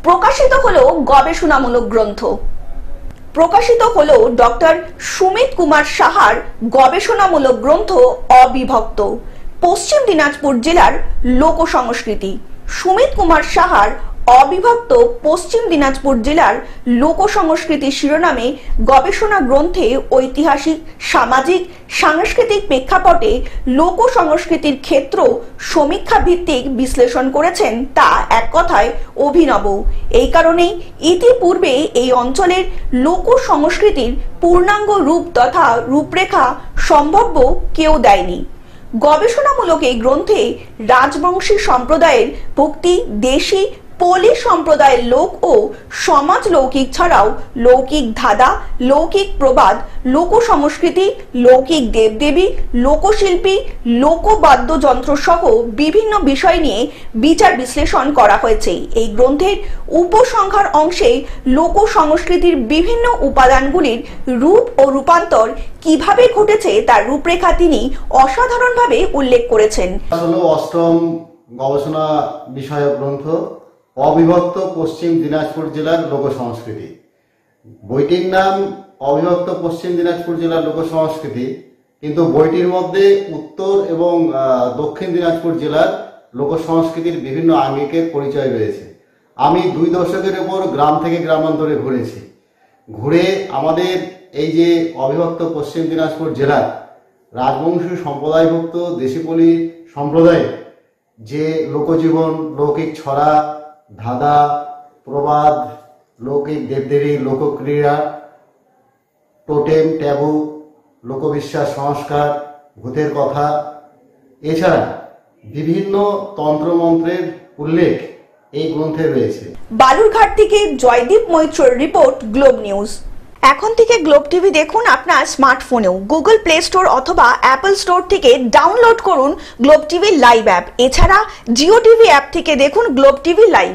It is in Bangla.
প্রকাশিত হলো গবেষণামূলক গ্রন্থ। প্রকাশিত হলো ডক্টর সুমিত কুমার সাহার গবেষণামূলক গ্রন্থ অবিভক্ত, পশ্চিম দিনাজপুর জেলার লোক সংস্কৃতি। সুমিত কুমার সাহার অবিভক্ত পশ্চিম দিনাজপুর জেলার লোক সংস্কৃতি শিরোনামে গবেষণা গ্রন্থে ঐতিহাসিক, সামাজিক, সাংস্কৃতিক প্রেক্ষাপটে লোক সংস্কৃতির ক্ষেত্র সমীক্ষা ভিত্তিক বিশ্লেষণ করেছেন, তা এক কথায় অভিনব। এই কারণেই ইতিপূর্বে এই অঞ্চলের লোক সংস্কৃতির পূর্ণাঙ্গ রূপ তথা রূপরেখা সম্ভাব্য কেউ দেয়নি। গবেষণামূলক এই গ্রন্থে রাজবংশী সম্প্রদায়ের ভক্তি, দেশি পলি সম্প্রদায়ের লোক ও সমাজ লৌকিক ছাড়াও লৌকিক ধাঁধা, লৌকিক প্রবাদ, লোক সংস্কৃতি, লৌকিক দেবদেবী, লোকশিল্পী, লোকবাদ্যযন্ত্র সহ বিভিন্ন বিষয় নিয়ে বিচার বিশ্লেষণ করা হয়েছে। এই গ্রন্থের উপসংহার অংশে লোক সংস্কৃতির বিভিন্ন উপাদানগুলির রূপ ও রূপান্তর কিভাবে ঘটেছে তার রূপরেখা তিনি অসাধারণভাবে উল্লেখ করেছেন। অষ্টম গবেষণা বিষয়ক গ্রন্থ অবিভক্ত পশ্চিম দিনাজপুর জেলার লোক সংস্কৃতি। বইটির নাম অবিভক্ত পশ্চিম দিনাজপুর জেলার লোক সংস্কৃতি, কিন্তু বইটির মধ্যে উত্তর এবং দক্ষিণ দিনাজপুর জেলার লোক সংস্কৃতির বিভিন্ন আঙ্গিকের পরিচয় রয়েছে। আমি 2 দশকের উপর গ্রাম থেকে গ্রামান্তরে ঘুরেছি। ঘুরে আমাদের এই যে অবিভক্ত পশ্চিম দিনাজপুর জেলার রাজবংশী সম্প্রদায়ভুক্ত দেশিপলি সম্প্রদায় যে লোকজীবন, লৌকিক ছড়া, ধাঁধা, প্রবাদ, লৌকিক দেবদেবী, লোকক্রীড়া, টোটেম, ট্যাবু, লোকবিশ্বাস, সংস্কার, ভূতের কথা, এছাড়া বিভিন্ন তন্ত্রমন্ত্রের উল্লেখ এই গ্রন্থে রয়েছে। বালুরঘাট থেকে জয়দীপ মৈত্রের রিপোর্ট, গ্লোব নিউজ। এখন থেকে গ্লোব টিভি দেখুন আপনার স্মার্টফোনেও। গুগল প্লে স্টোর অথবা অ্যাপল স্টোর থেকে ডাউনলোড করুন গ্লোব টিভি লাইভ অ্যাপ। এছাড়া জিও টিভি অ্যাপ থেকে দেখুন গ্লোব টিভি লাইভ।